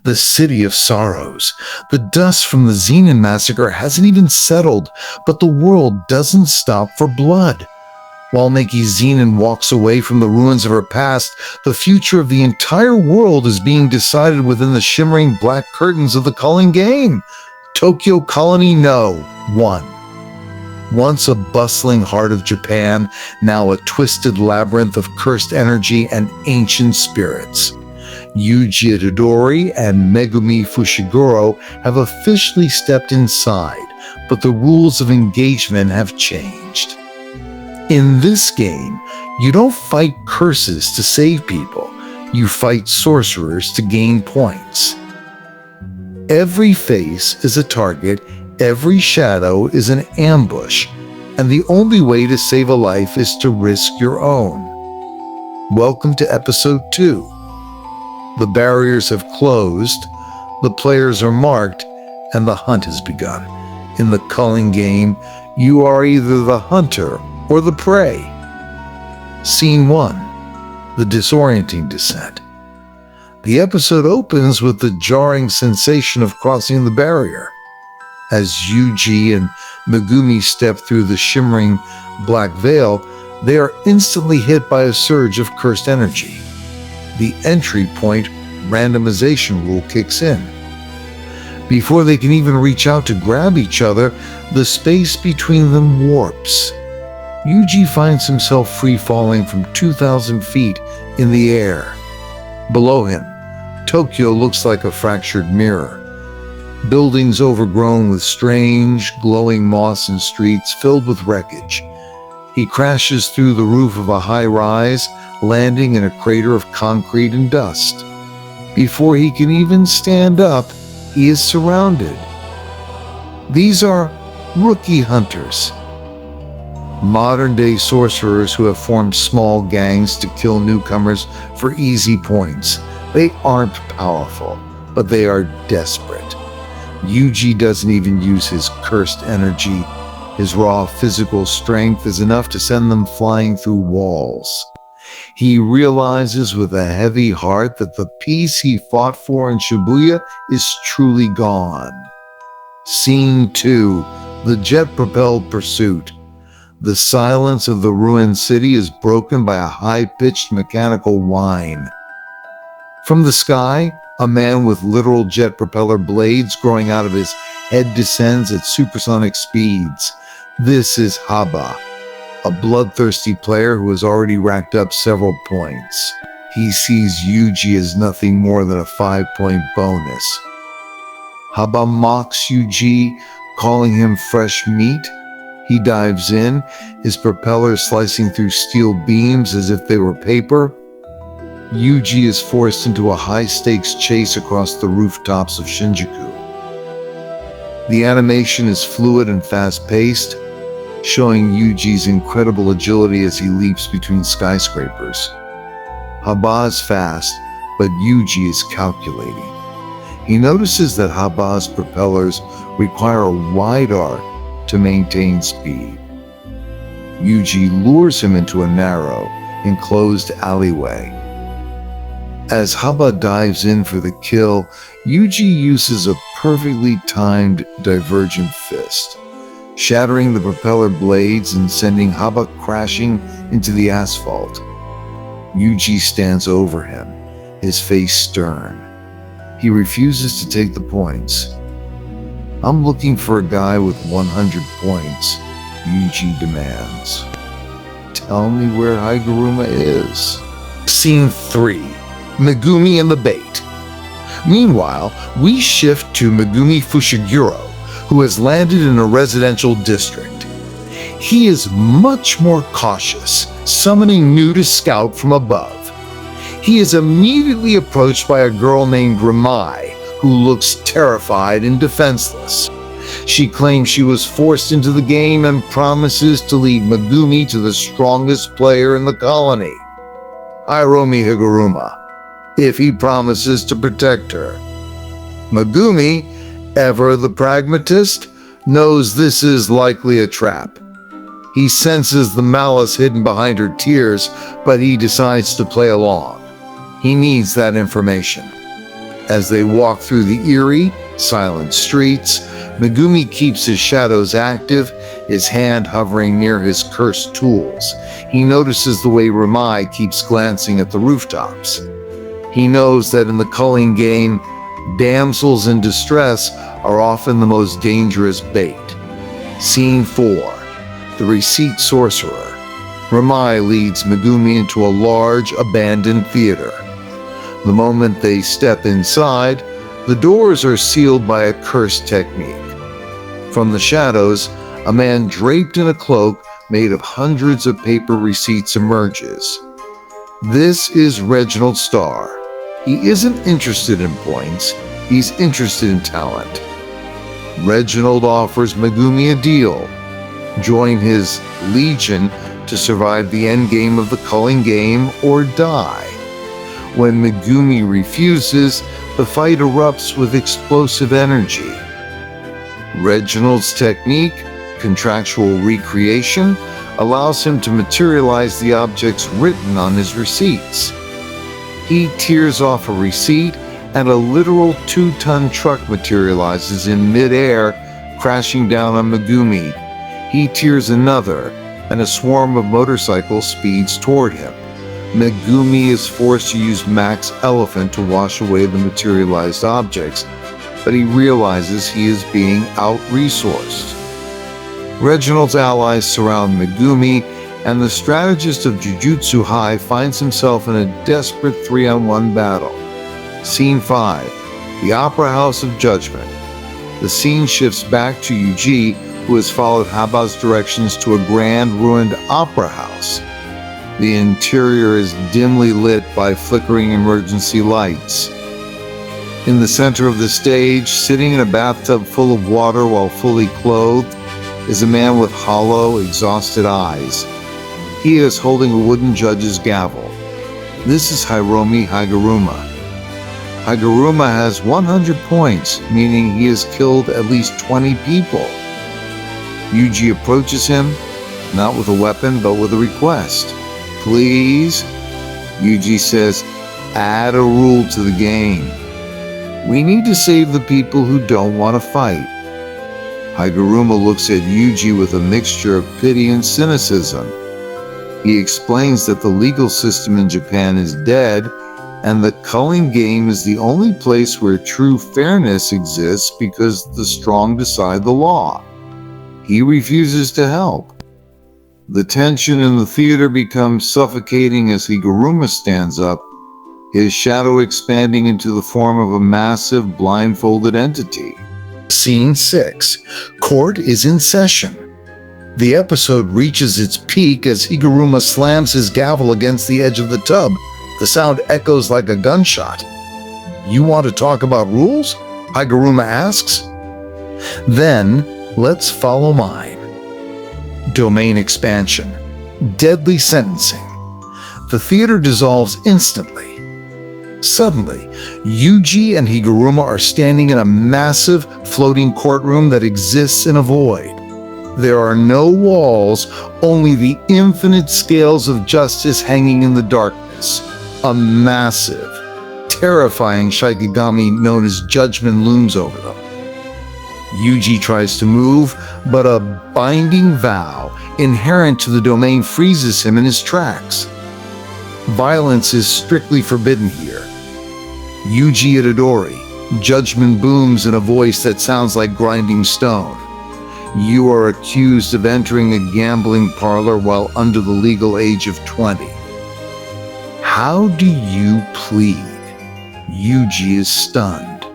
the city of sorrows. The dust from the Zenin massacre hasn't even settled, but the world doesn't stop for blood. While Nikki Zenin walks away from the ruins of her past, the future of the entire world is being decided within the shimmering black curtains of the Culling Game. Tokyo Colony No. 1. Once a bustling heart of Japan, now a twisted labyrinth of cursed energy and ancient spirits. Yuji Itadori and Megumi Fushiguro have officially stepped inside, but the rules of engagement have changed. In this game, you don't fight curses to save people. You fight sorcerers to gain points. Every face is a target, every shadow is an ambush, and the only way to save a life is to risk your own. Welcome to Episode 2. The barriers have closed, the players are marked, and the hunt has begun. In the Culling Game, you are either the hunter or the prey. Scene 1. The disorienting descent. The episode opens with the jarring sensation of crossing the barrier. As Yuji and Megumi step through the shimmering black veil, they are instantly hit by a surge of cursed energy. The Entry Point Randomization rule kicks in. Before they can even reach out to grab each other, the space between them warps. Yuji finds himself free-falling from 2,000 feet in the air. Below him, Tokyo looks like a fractured mirror. Buildings overgrown with strange, glowing moss and streets filled with wreckage. He crashes through the roof of a high-rise, landing in a crater of concrete and dust. Before he can even stand up, he is surrounded. These are rookie hunters. Modern-day sorcerers who have formed small gangs to kill newcomers for easy points. They aren't powerful, but they are desperate. Yuji doesn't even use his cursed energy. His raw physical strength is enough to send them flying through walls. He realizes with a heavy heart that the peace he fought for in Shibuya is truly gone. Scene 2. The jet-propelled pursuit. The silence of the ruined city is broken by a high-pitched mechanical whine. From the sky, a man with literal jet propeller blades growing out of his head descends at supersonic speeds. This is Haba, a bloodthirsty player who has already racked up several points. He sees Yuji as nothing more than a 5-point bonus. Haba mocks Yuji, calling him fresh meat. He dives in, his propellers slicing through steel beams as if they were paper. Yuji is forced into a high-stakes chase across the rooftops of Shinjuku. The animation is fluid and fast-paced, showing Yuji's incredible agility as he leaps between skyscrapers. Haba is fast, but Yuji is calculating. He notices that Haba's propellers require a wide arc to maintain speed. Yuji lures him into a narrow, enclosed alleyway. As Haba dives in for the kill, Yuji uses a perfectly timed divergent fist, shattering the propeller blades and sending Haba crashing into the asphalt. Yuji stands over him, his face stern. He refuses to take the points. "I'm looking for a guy with 100 points, Yuji demands. "Tell me where Higuruma is." Scene 3. Megumi and the bait. Meanwhile, we shift to Megumi Fushiguro, who has landed in a residential district. He is much more cautious, summoning Nu to scout from above. He is immediately approached by a girl named Ramai, who looks terrified and defenseless. She claims she was forced into the game and promises to lead Megumi to the strongest player in the colony, Hiromi Higuruma, if he promises to protect her. Megumi, ever the pragmatist, knows this is likely a trap. He senses the malice hidden behind her tears, but he decides to play along. He needs that information. As they walk through the eerie, silent streets, Megumi keeps his shadows active, his hand hovering near his cursed tools. He notices the way Ramai keeps glancing at the rooftops. He knows that in the Culling Game, damsels in distress are often the most dangerous bait. Scene 4. The Receipt Sorcerer. Ramai leads Megumi into a large, abandoned theater. The moment they step inside, the doors are sealed by a curse technique. From the shadows, a man draped in a cloak made of hundreds of paper receipts emerges. This is Reginald Starr. He isn't interested in points, he's interested in talent. Reginald offers Megumi a deal. Join his legion to survive the endgame of the Culling Game or die. When Megumi refuses, the fight erupts with explosive energy. Reginald's technique, contractual recreation, allows him to materialize the objects written on his receipts. He tears off a receipt, and a literal 2-ton truck materializes in mid-air, crashing down on Megumi. He tears another, and a swarm of motorcycles speeds toward him. Megumi is forced to use Max Elephant to wash away the materialized objects, but he realizes he is being out-resourced. Reginald's allies surround Megumi, and the strategist of Jujutsu High finds himself in a desperate 3-on-1 battle. Scene 5. The Opera House of Judgment. The scene shifts back to Yuji, who has followed Haba's directions to a grand ruined opera house. The interior is dimly lit by flickering emergency lights. In the center of the stage, sitting in a bathtub full of water while fully clothed, is a man with hollow, exhausted eyes. He is holding a wooden judge's gavel. This is Higuruma. Higuruma has 100 points, meaning he has killed at least 20 people. Yuji approaches him, not with a weapon, but with a request. Please? Yuji says, add a rule to the game. We need to save the people who don't want to fight. Higuruma looks at Yuji with a mixture of pity and cynicism. He explains that the legal system in Japan is dead, and the Culling Game is the only place where true fairness exists because the strong decide the law. He refuses to help. The tension in the theater becomes suffocating as Higuruma stands up, his shadow expanding into the form of a massive, blindfolded entity. Scene 6. Court is in session. The episode reaches its peak as Higuruma slams his gavel against the edge of the tub. The sound echoes like a gunshot. You want to talk about rules? Higuruma asks. Then, let's follow mine. Domain expansion. Deadly sentencing. The theater dissolves instantly. Suddenly, Yuji and Higuruma are standing in a massive floating courtroom that exists in a void. There are no walls, only the infinite scales of justice hanging in the darkness. A massive, terrifying Shikigami known as Judgman looms over them. Yuji tries to move, but a binding vow inherent to the domain freezes him in his tracks. Violence is strictly forbidden here. Yuji Itadori, Judgman booms in a voice that sounds like grinding stone. You are accused of entering a gambling parlor while under the legal age of 20. How do you plead? Yuji is stunned.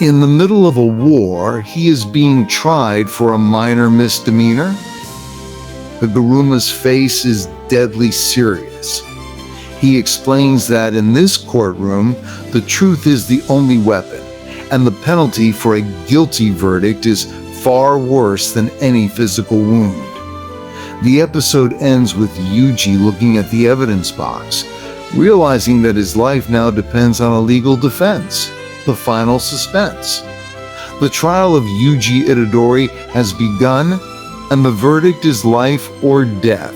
In the middle of a war, he is being tried for a minor misdemeanor. Higuruma's face is deadly serious. He explains that in this courtroom, the truth is the only weapon, and the penalty for a guilty verdict is far worse than any physical wound. The episode ends with Yuji looking at the evidence box, realizing that his life now depends on a legal defense. The final suspense. The trial of Yuji Itadori has begun, and the verdict is life or death.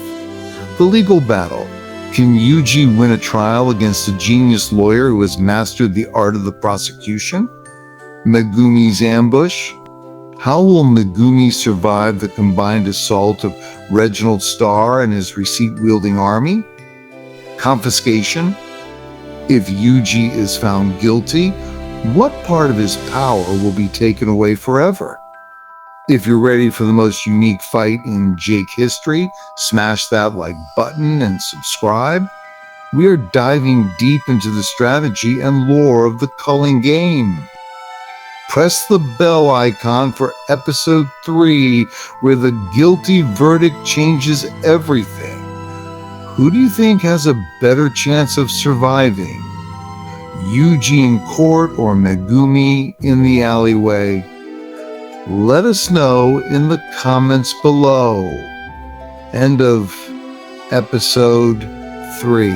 The legal battle, Can Yuji win a trial against a genius lawyer who has mastered the art of the prosecution? Megumi's ambush? How will Megumi survive the combined assault of Reginald Starr and his receipt-wielding army? Confiscation? If Yuji is found guilty, what part of his power will be taken away forever? If you're ready for the most unique fight in Jake history, smash that like button and subscribe. We are diving deep into the strategy and lore of the Culling Game. Press the bell icon for episode 3, where the guilty verdict changes everything. Who do you think has a better chance of surviving? Yuji in court or Megumi in the alleyway? Let us know in the comments below. End of episode 3.